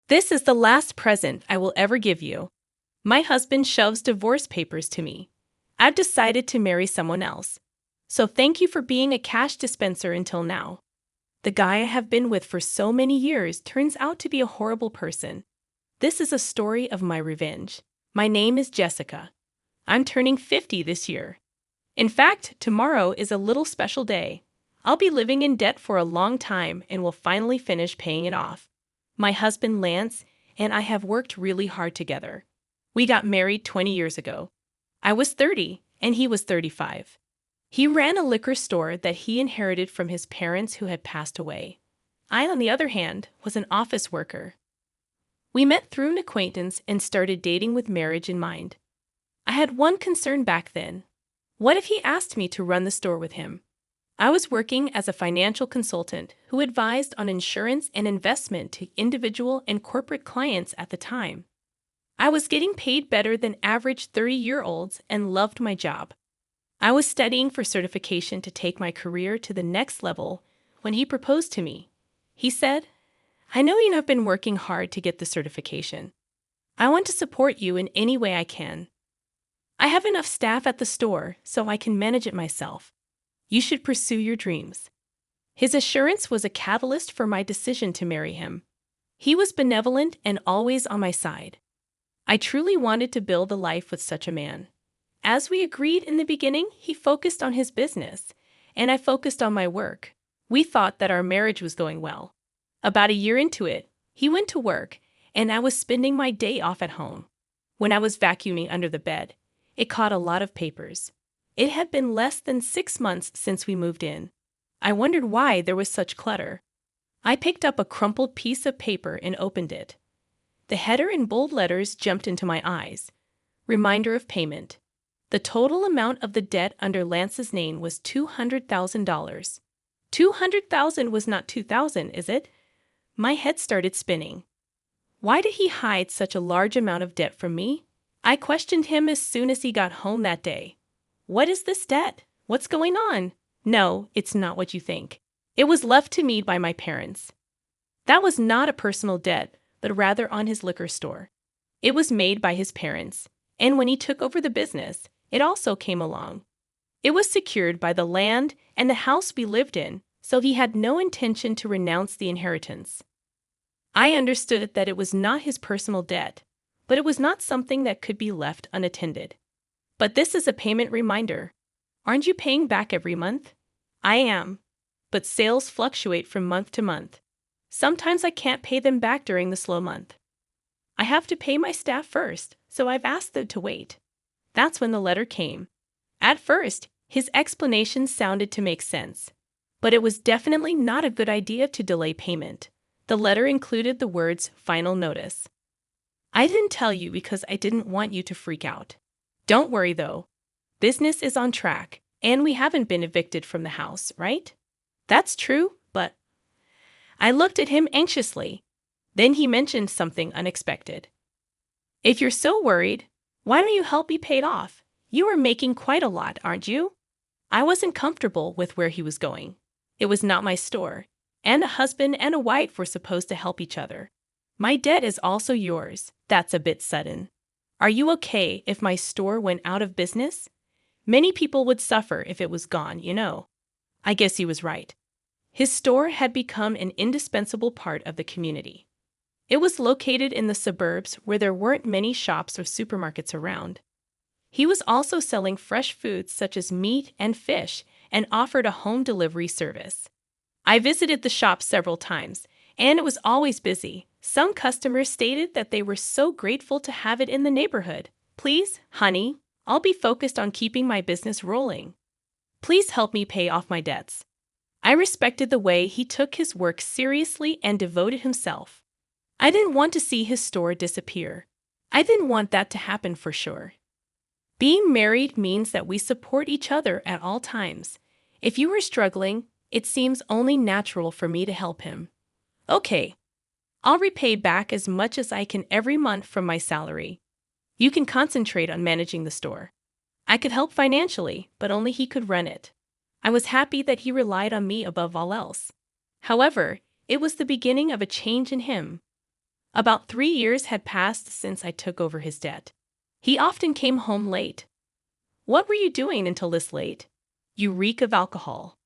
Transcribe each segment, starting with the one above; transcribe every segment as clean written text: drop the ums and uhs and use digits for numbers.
This is the last present I will ever give you. My husband shoves divorce papers to me. I've decided to marry someone else. So thank you for being a cash dispenser until now. The guy I have been with for so many years turns out to be a horrible person. This is a story of my revenge. My name is Jessica. I'm turning 50 this year. In fact, tomorrow is a little special day. I'll be living in debt for a long time and will finally finish paying it off. My husband Lance and I have worked really hard together. We got married 20 years ago. I was 30 and he was 35. He ran a liquor store that he inherited from his parents who had passed away. I, on the other hand, was an office worker. We met through an acquaintance and started dating with marriage in mind. I had one concern back then. What if he asked me to run the store with him? I was working as a financial consultant who advised on insurance and investment to individual and corporate clients at the time. I was getting paid better than average 30-year-olds and loved my job. I was studying for certification to take my career to the next level when he proposed to me. He said, "I know you have been working hard to get the certification. I want to support you in any way I can. I have enough staff at the store so I can manage it myself. You should pursue your dreams." His assurance was a catalyst for my decision to marry him. He was benevolent and always on my side. I truly wanted to build a life with such a man. As we agreed in the beginning, he focused on his business, and I focused on my work. We thought that our marriage was going well. About a year into it, he went to work, and I was spending my day off at home. When I was vacuuming under the bed, it caught a lot of papers. It had been less than 6 months since we moved in. I wondered why there was such clutter. I picked up a crumpled piece of paper and opened it. The header in bold letters jumped into my eyes. Reminder of payment. The total amount of the debt under Lance's name was $200,000. $200,000 was not $2,000, is it? My head started spinning. Why did he hide such a large amount of debt from me? I questioned him as soon as he got home that day. "What is this debt? What's going on?" "No, it's not what you think. It was left to me by my parents." That was not a personal debt, but rather on his liquor store. It was made by his parents, and when he took over the business, it also came along. It was secured by the land and the house we lived in, so he had no intention to renounce the inheritance. I understood that it was not his personal debt, but it was not something that could be left unattended. "But this is a payment reminder. Aren't you paying back every month?" "I am. But sales fluctuate from month to month. Sometimes I can't pay them back during the slow month. I have to pay my staff first, so I've asked them to wait." That's when the letter came. At first, his explanation sounded to make sense, but it was definitely not a good idea to delay payment. The letter included the words "final notice." "I didn't tell you because I didn't want you to freak out. Don't worry though. Business is on track, and we haven't been evicted from the house, right?" "That's true, but..." I looked at him anxiously. Then he mentioned something unexpected. "If you're so worried, why don't you help me pay it off? You are making quite a lot, aren't you?" I wasn't comfortable with where he was going. It was not my store, and a husband and a wife were supposed to help each other. "My debt is also yours. That's a bit sudden. Are you okay if my store went out of business? Many people would suffer if it was gone, you know." I guess he was right. His store had become an indispensable part of the community. It was located in the suburbs where there weren't many shops or supermarkets around. He was also selling fresh foods such as meat and fish and offered a home delivery service. I visited the shop several times, and it was always busy. Some customers stated that they were so grateful to have it in the neighborhood. "Please, honey, I'll be focused on keeping my business rolling. Please help me pay off my debts." I respected the way he took his work seriously and devoted himself. I didn't want to see his store disappear. I didn't want that to happen for sure. Being married means that we support each other at all times. If you are struggling, it seems only natural for me to help him. "Okay, I'll repay back as much as I can every month from my salary. You can concentrate on managing the store." I could help financially, but only he could run it. I was happy that he relied on me above all else. However, it was the beginning of a change in him. About 3 years had passed since I took over his debt. He often came home late. What were you doing until this late? You reek of alcohol.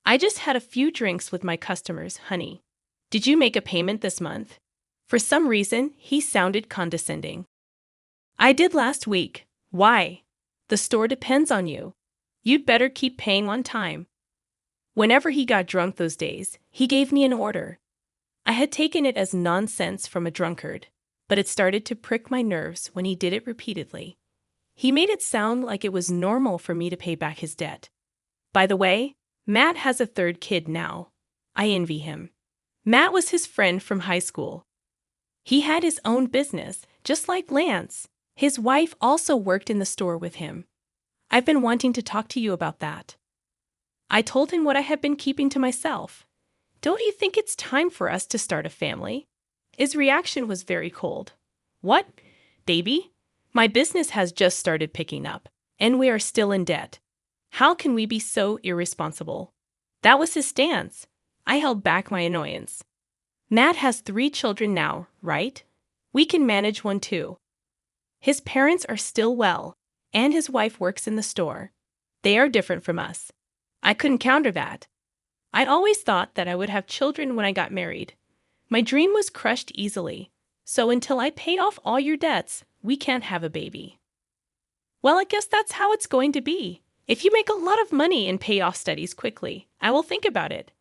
I just had a few drinks with my customers, honey. Did you make a payment this month? For some reason, he sounded condescending. I did last week. Why? The store depends on you. You'd better keep paying on time. Whenever he got drunk those days, he gave me an order. I had taken it as nonsense from a drunkard, but it started to prick my nerves when he did it repeatedly. He made it sound like it was normal for me to pay back his debt. By the way, Matt has a third kid now. I envy him. Matt was his friend from high school. He had his own business, just like Lance. His wife also worked in the store with him. I've been wanting to talk to you about that. I told him what I had been keeping to myself. Don't you think it's time for us to start a family? His reaction was very cold. What, baby? My business has just started picking up, and we are still in debt. How can we be so irresponsible? That was his stance. I held back my annoyance. Matt has 3 children now, right? We can manage one too. His parents are still well, and his wife works in the store. They are different from us. I couldn't counter that. I'd always thought that I would have children when I got married. My dream was crushed easily, so until I paid off all your debts, we can't have a baby. Well, I guess that's how it's going to be. If you make a lot of money and pay off studies quickly, I will think about it.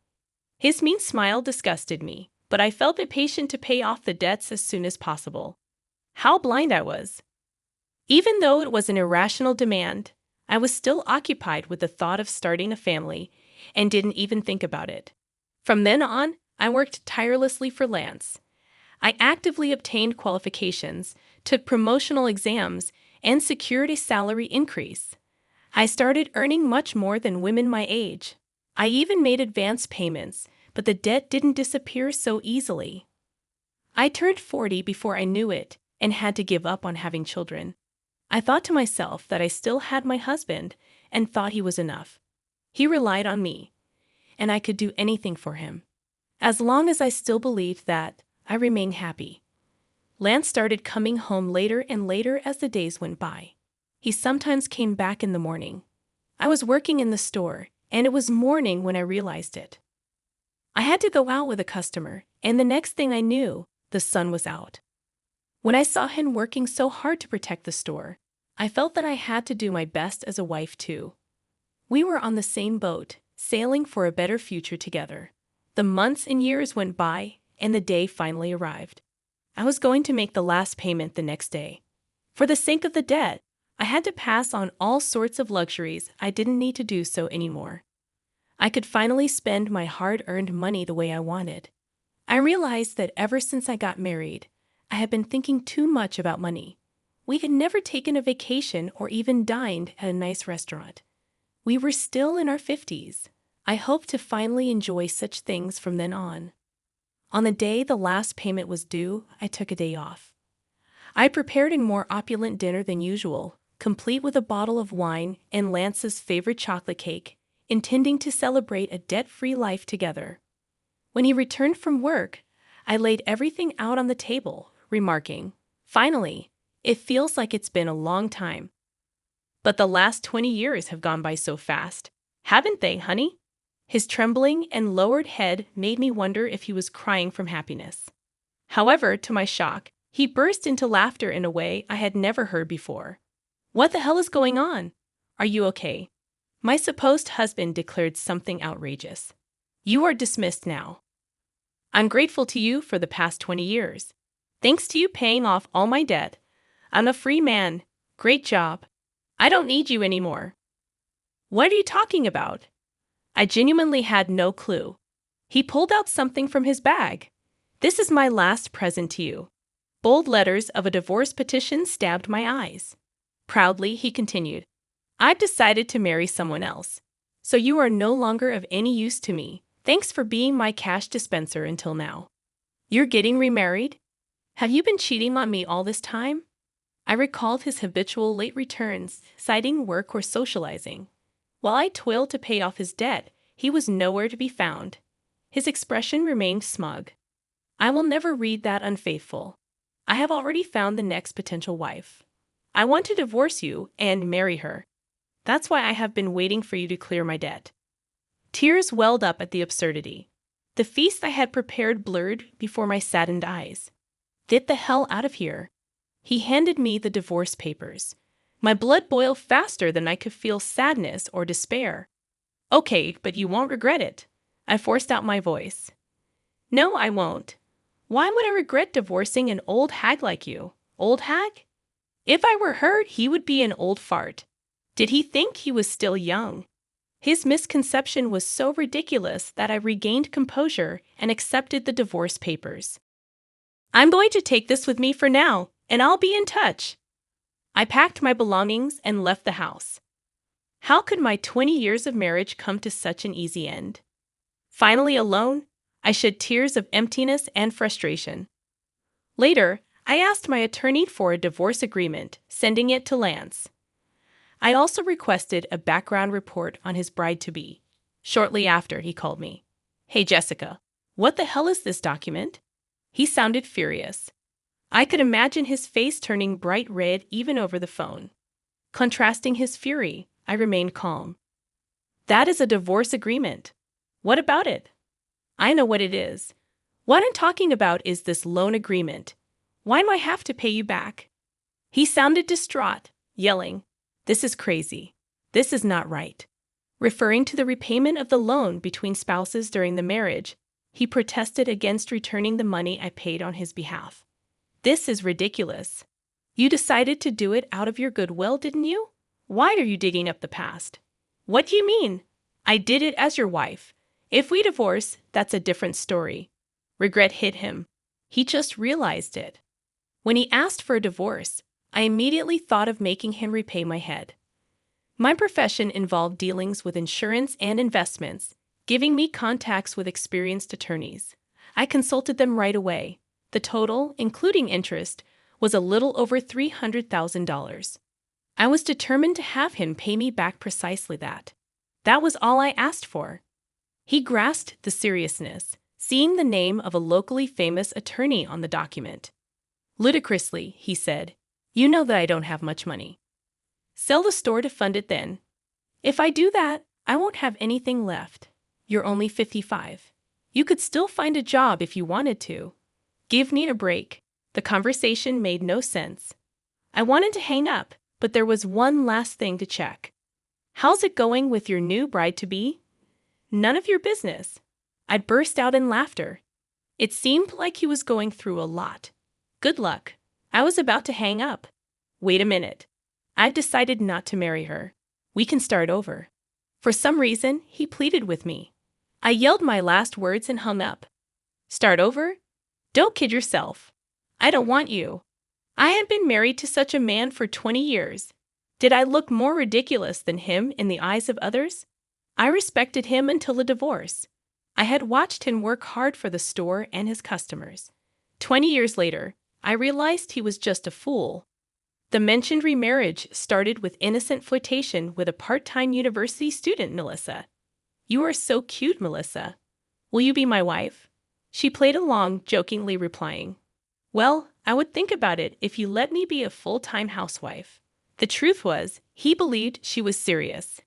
His mean smile disgusted me, but I felt impatient to pay off the debts as soon as possible. How blind I was. Even though it was an irrational demand, I was still occupied with the thought of starting a family and didn't even think about it. From then on, I worked tirelessly for Lance. I actively obtained qualifications, took promotional exams, and secured a salary increase. I started earning much more than women my age. I even made advance payments, but the debt didn't disappear so easily. I turned 40 before I knew it and had to give up on having children. I thought to myself that I still had my husband and thought he was enough. He relied on me, and I could do anything for him. As long as I still believed that, I remained happy. Lance started coming home later and later as the days went by. He sometimes came back in the morning. I was working in the store, and it was morning when I realized it. I had to go out with a customer, and the next thing I knew, the sun was out. When I saw him working so hard to protect the store, I felt that I had to do my best as a wife too. We were on the same boat, sailing for a better future together. The months and years went by, and the day finally arrived. I was going to make the last payment the next day. For the sake of the debt, I had to pass on all sorts of luxuries I didn't need to do so anymore. I could finally spend my hard-earned money the way I wanted. I realized that ever since I got married, I had been thinking too much about money. We had never taken a vacation or even dined at a nice restaurant. We were still in our 50s. I hoped to finally enjoy such things from then on. On the day the last payment was due, I took a day off. I prepared a more opulent dinner than usual, complete with a bottle of wine and Lance's favorite chocolate cake, intending to celebrate a debt-free life together. When he returned from work, I laid everything out on the table, remarking, "Finally, it feels like it's been a long time. But the last 20 years have gone by so fast, haven't they, honey?" His trembling and lowered head made me wonder if he was crying from happiness. However, to my shock, he burst into laughter in a way I had never heard before. "What the hell is going on? Are you okay?" My supposed husband declared something outrageous. "You are dismissed now. I'm grateful to you for the past 20 years. Thanks to you paying off all my debt, I'm a free man. Great job. I don't need you anymore." "What are you talking about?" I genuinely had no clue. He pulled out something from his bag. "This is my last present to you." Bold letters of a divorce petition stabbed my eyes. Proudly, he continued, "I've decided to marry someone else, so you are no longer of any use to me. Thanks for being my cash dispenser until now. You're getting remarried? Have you been cheating on me all this time?" I recalled his habitual late returns, citing work or socializing. While I toiled to pay off his debt, he was nowhere to be found. His expression remained smug. I will never read that unfaithful. I have already found the next potential wife. I want to divorce you and marry her. That's why I have been waiting for you to clear my debt. Tears welled up at the absurdity. The feast I had prepared blurred before my saddened eyes. Get the hell out of here. He handed me the divorce papers. My blood boiled faster than I could feel sadness or despair. Okay, but you won't regret it. I forced out my voice. No, I won't. Why would I regret divorcing an old hag like you? Old hag? If I were her, he would be an old fart. Did he think he was still young? His misconception was so ridiculous that I regained composure and accepted the divorce papers. I'm going to take this with me for now, and I'll be in touch. I packed my belongings and left the house. How could my 20 years of marriage come to such an easy end? Finally alone, I shed tears of emptiness and frustration. Later, I asked my attorney for a divorce agreement, sending it to Lance. I also requested a background report on his bride-to-be. Shortly after, he called me. Hey, Jessica, what the hell is this document? He sounded furious. I could imagine his face turning bright red even over the phone. Contrasting his fury, I remained calm. That is a divorce agreement. What about it? I know what it is. What I'm talking about is this loan agreement. Why do I have to pay you back? He sounded distraught, yelling, This is crazy. This is not right. Referring to the repayment of the loan between spouses during the marriage, he protested against returning the money I paid on his behalf. This is ridiculous. You decided to do it out of your goodwill, didn't you? Why are you digging up the past? What do you mean? I did it as your wife. If we divorce, that's a different story. Regret hit him. He just realized it. When he asked for a divorce, I immediately thought of making him repay my head. My profession involved dealings with insurance and investments, giving me contacts with experienced attorneys. I consulted them right away. The total, including interest, was a little over $300,000. I was determined to have him pay me back precisely that. That was all I asked for. He grasped the seriousness, seeing the name of a locally famous attorney on the document. Ludicrously, he said, You know that I don't have much money. Sell the store to fund it then. If I do that, I won't have anything left. You're only 55. You could still find a job if you wanted to. Give me a break. The conversation made no sense. I wanted to hang up, but there was one last thing to check. How's it going with your new bride-to-be? None of your business. I'd burst out in laughter. It seemed like he was going through a lot. Good luck. I was about to hang up. Wait a minute. I've decided not to marry her. We can start over. For some reason, he pleaded with me. I yelled my last words and hung up. Start over? Don't kid yourself. I don't want you. I had been married to such a man for 20 years. Did I look more ridiculous than him in the eyes of others? I respected him until the divorce. I had watched him work hard for the store and his customers. 20 years later, I realized he was just a fool. The mentioned remarriage started with innocent flirtation with a part-time university student, Melissa. You are so cute, Melissa. Will you be my wife? She played along, jokingly replying, Well, I would think about it if you let me be a full-time housewife. The truth was, he believed she was serious.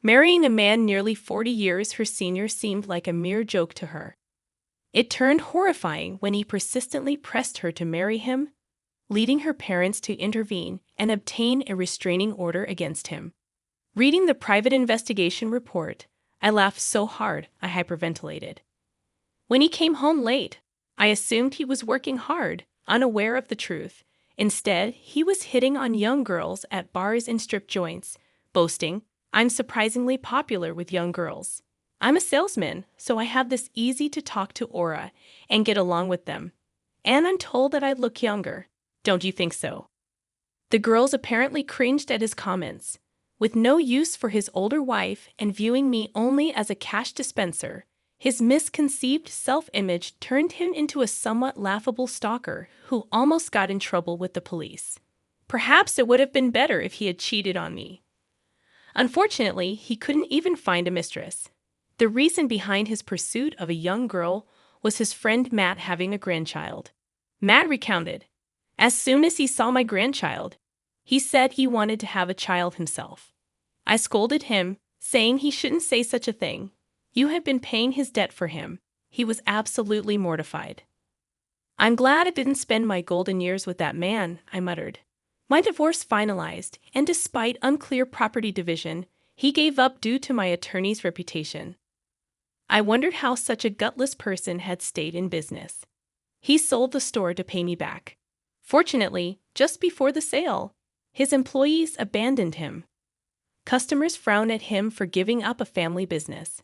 Marrying a man nearly 40 years her senior seemed like a mere joke to her. It turned horrifying when he persistently pressed her to marry him, leading her parents to intervene and obtain a restraining order against him. Reading the private investigation report, I laughed so hard I hyperventilated. When he came home late, I assumed he was working hard, unaware of the truth. Instead, he was hitting on young girls at bars and strip joints, boasting, I'm surprisingly popular with young girls. I'm a salesman, so I have this easy-to-talk-to aura and get along with them. And I'm told that I look younger. Don't you think so? The girls apparently cringed at his comments. With no use for his older wife and viewing me only as a cash dispenser, his misconceived self-image turned him into a somewhat laughable stalker who almost got in trouble with the police. Perhaps it would have been better if he had cheated on me. Unfortunately, he couldn't even find a mistress. The reason behind his pursuit of a young girl was his friend Matt having a grandchild. Matt recounted, "As soon as he saw my grandchild, he said he wanted to have a child himself. I scolded him, saying he shouldn't say such a thing. You have been paying his debt for him." He was absolutely mortified. "I'm glad I didn't spend my golden years with that man," I muttered. My divorce finalized, and despite unclear property division, he gave up due to my attorney's reputation. I wondered how such a gutless person had stayed in business. He sold the store to pay me back. Fortunately, just before the sale, his employees abandoned him. Customers frowned at him for giving up a family business.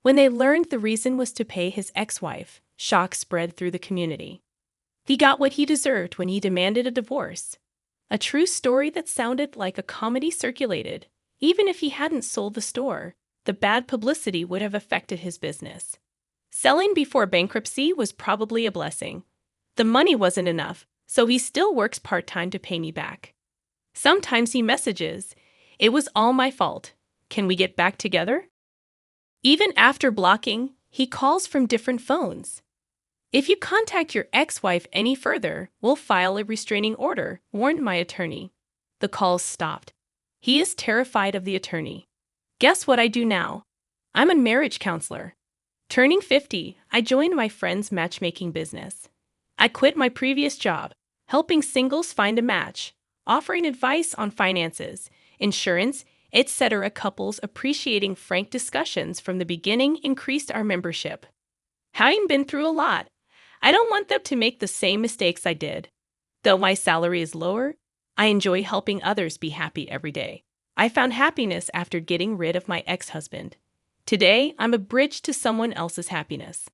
When they learned the reason was to pay his ex-wife, shock spread through the community. He got what he deserved when he demanded a divorce. A true story that sounded like a comedy circulated. Even if he hadn't sold the store, the bad publicity would have affected his business. Selling before bankruptcy was probably a blessing. The money wasn't enough, so he still works part-time to pay me back. Sometimes he messages, "It was all my fault. Can we get back together?" Even after blocking, he calls from different phones. "If you contact your ex-wife any further, we'll file a restraining order," warned my attorney. The calls stopped. He is terrified of the attorney. Guess what I do now? I'm a marriage counselor. Turning 50, I joined my friend's matchmaking business. I quit my previous job, helping singles find a match, offering advice on finances, insurance, etc. Couples appreciating frank discussions from the beginning increased our membership. Having been through a lot, I don't want them to make the same mistakes I did. Though my salary is lower, I enjoy helping others be happy every day. I found happiness after getting rid of my ex-husband. Today, I'm a bridge to someone else's happiness.